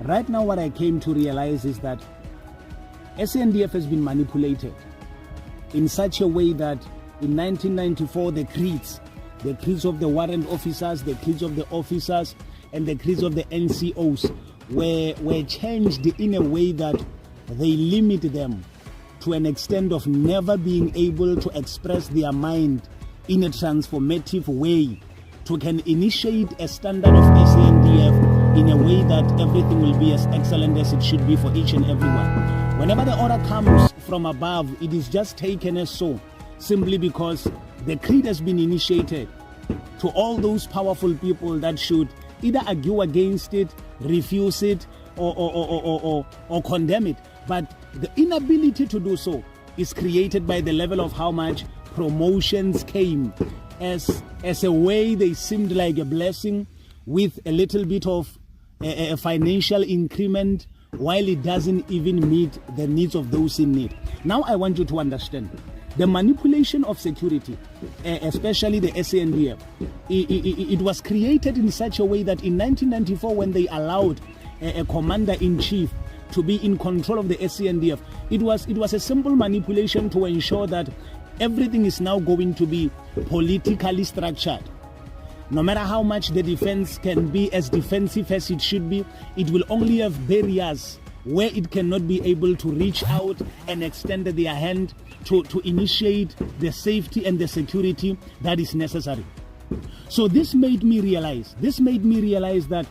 Right now, what I came to realize is that SANDF has been manipulated in such a way that in 1994, the creeds of the warrant officers, the creeds of the officers, and the creeds of the NCOs were changed in a way that they limit them to an extent of never being able to express their mind in a transformative way, to can initiate a standard of SANDF in a way that everything will be as excellent as it should be for each and everyone. Whenever the order comes from above, it is just taken as so, simply because the creed has been initiated to all those powerful people that should either argue against it, refuse it, or condemn it. But the inability to do so is created by the level of how much promotions came as a way they seemed like a blessing with a little bit of a financial increment, while it doesn't even meet the needs of those in need. Now I want you to understand the manipulation of security, especially the SANDF. It was created in such a way that in 1994, when they allowed a commander-in-chief to be in control of the SANDF, it was a simple manipulation to ensure that everything is now going to be politically structured. No matter how much the defense can be as defensive as it should be, it will only have barriers where it cannot be able to reach out and extend their hand to initiate the safety and the security that is necessary. So this made me realize that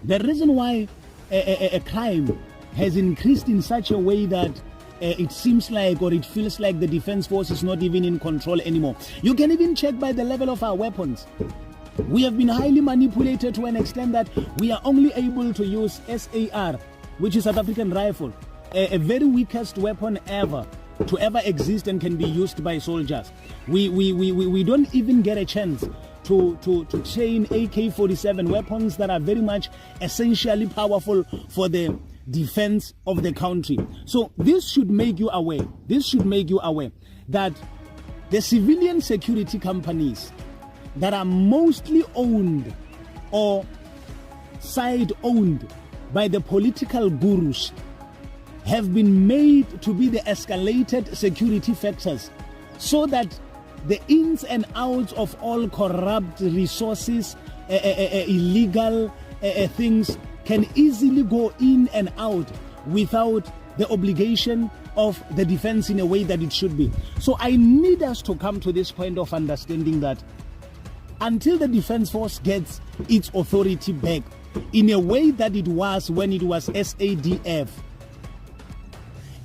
the reason why a crime has increased in such a way that it seems like, or it feels like, the defense force is not even in control anymore. You can even check by the level of our weapons. We have been highly manipulated to an extent that we are only able to use SAR, which is South African rifle, a very weakest weapon ever to ever exist and can be used by soldiers. We don't even get a chance to train AK-47 weapons that are very much essentially powerful for the defense of the country. So this should make you aware that the civilian security companies that are mostly owned or side owned by the political gurus have been made to be the escalated security factors, so that the ins and outs of all corrupt resources, illegal things can easily go in and out without the obligation of the defense in a way that it should be. So I need us to come to this point of understanding that until the defense force gets its authority back in a way that it was when it was SADF,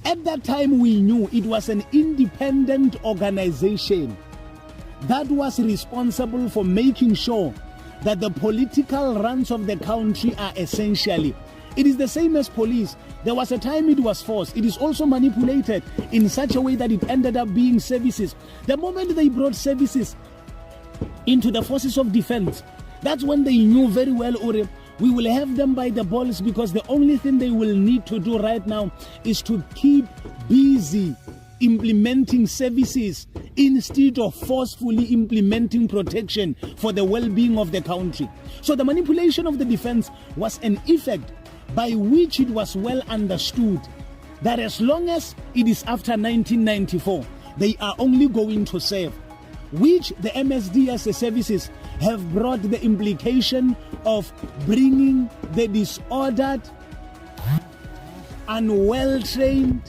at that time we knew it was an independent organization that was responsible for making sure that the political runs of the country are essentially. It is the same as police. There was a time it was force. It is also manipulated in such a way that it ended up being services. The moment they brought services into the forces of defense, that's when they knew very well, Ore, we will have them by the balls, because the only thing they will need to do right now is to keep busy implementing services instead of forcefully implementing protection for the well-being of the country. So the manipulation of the defense was an effect by which it was well understood that as long as it is after 1994, they are only going to serve, which the MSDS services have brought the implication of bringing the disordered, unwell-trained,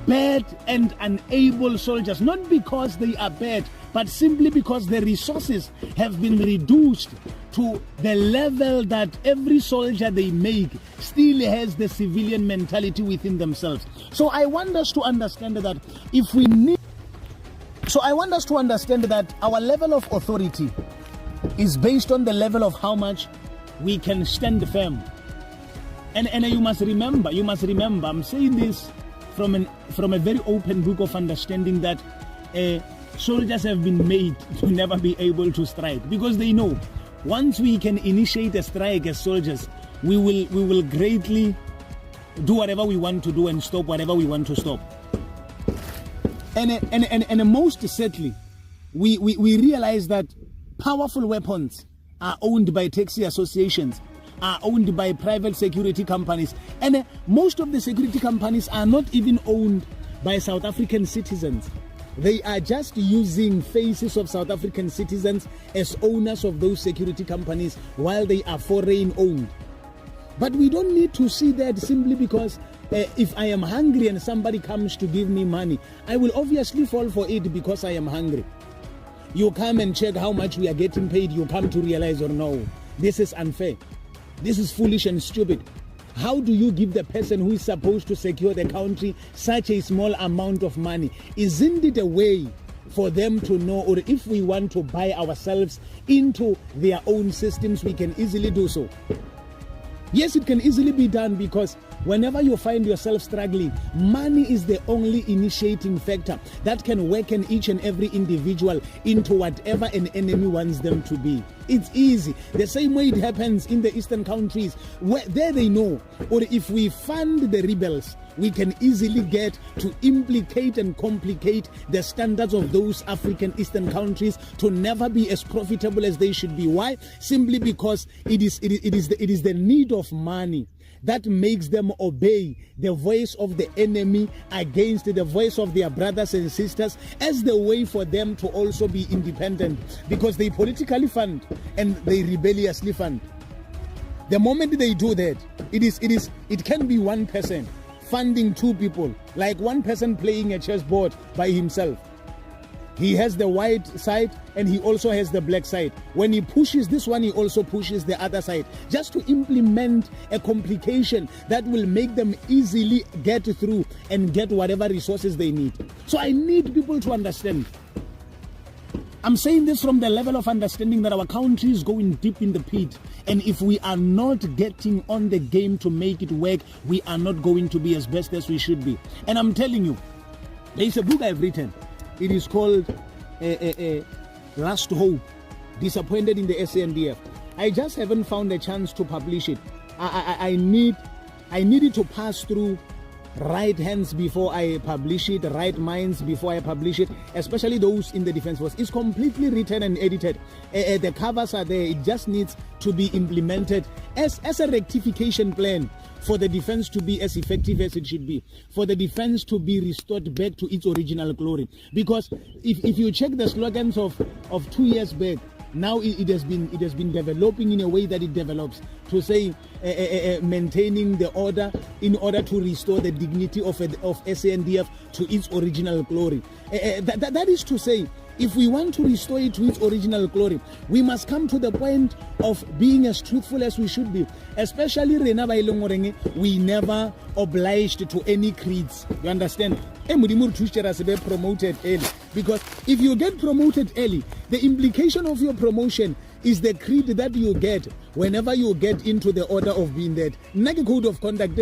bad and unable soldiers, not because they are bad, but simply because the resources have been reduced to the level that every soldier they make still has the civilian mentality within themselves. So I want us to understand that our level of authority is based on the level of how much we can stand firm. And you must remember, I'm saying this from a very open book of understanding, that soldiers have been made to never be able to strike, because they know once we can initiate a strike as soldiers, we will greatly do whatever we want to do and stop whatever we want to stop. And most certainly, we realize that powerful weapons are owned by taxi associations, are owned by private security companies. And most of the security companies are not even owned by South African citizens. They are just using faces of South African citizens as owners of those security companies while they are foreign owned. But we don't need to see that simply because if I am hungry and somebody comes to give me money, I will obviously fall for it because I am hungry. You come and check how much we are getting paid, you come to realize, or no, this is unfair. This is foolish and stupid. How do you give the person who is supposed to secure the country such a small amount of money? Isn't it a way for them to know, or if we want to buy ourselves into their own systems, we can easily do so? Yes, it can easily be done, because whenever you find yourself struggling, money is the only initiating factor that can awaken each and every individual into whatever an enemy wants them to be. It's easy. The same way it happens in the eastern countries, where there they know, or if we fund the rebels, we can easily get to implicate and complicate the standards of those African eastern countries to never be as profitable as they should be. Why? Simply because it is the need of money that makes them obey the voice of the enemy against the voice of their brothers and sisters, as the way for them to also be independent, because they politically fund and they rebelliously fund. The moment they do that, it can be one person funding two people, like one person playing a chessboard by himself. He has the white side and he also has the black side. When he pushes this one, he also pushes the other side, just to implement a complication that will make them easily get through and get whatever resources they need. So I need people to understand. I'm saying this from the level of understanding that our country is going deep in the pit, and if we are not getting on the game to make it work, we are not going to be as best as we should be. And I'm telling you, there is a book I've written. It is called Last Hope, Disappointed in the SANDF. I just haven't found a chance to publish it. I need it to pass through right hands before I publish it, right minds before I publish it, especially those in the defense force. It's completely written and edited. The covers are there. It just needs to be implemented as a rectification plan for the defense to be as effective as it should be, for the defense to be restored back to its original glory. Because if you check the slogans of 2 years back, now it has been developing in a way that it develops to say maintaining the order in order to restore the dignity of SANDF to its original glory. That is to say, if we want to restore it to its original glory, we must come to the point of being as truthful as we should be. Especially Rena Bailongorenge, we never obliged to any creeds. You understand? Promoted early. Because if you get promoted early, the implication of your promotion is the creed that you get whenever you get into the order of being that. Nake code of conduct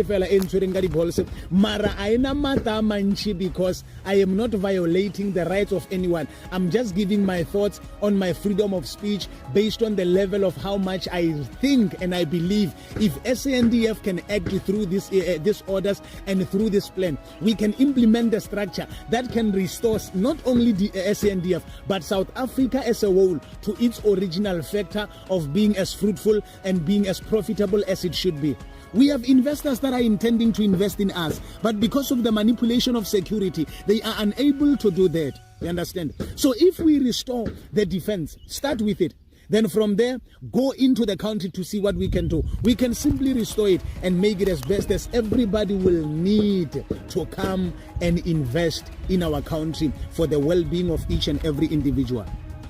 mara aina mata manchi, because I am not violating the rights of anyone. I'm just giving my thoughts on my freedom of speech based on the level of how much I think and I believe if SANDF can act through these orders and through this plan, we can implement the structure that can restore not only the SANDF but South Africa as a whole to its original factor of being as fruitful and being as profitable as it should be. We have investors that are intending to invest in us, but because of the manipulation of security, they are unable to do that. You understand? So if we restore the defense, start with it. Then from there, go into the country to see what we can do. We can simply restore it and make it as best as everybody will need to come and invest in our country for the well-being of each and every individual.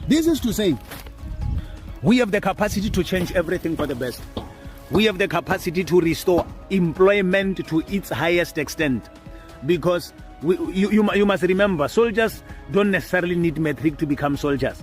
This is to say, we have the capacity to change everything for the best. We have the capacity to restore employment to its highest extent, because you must remember, soldiers don't necessarily need metric to become soldiers.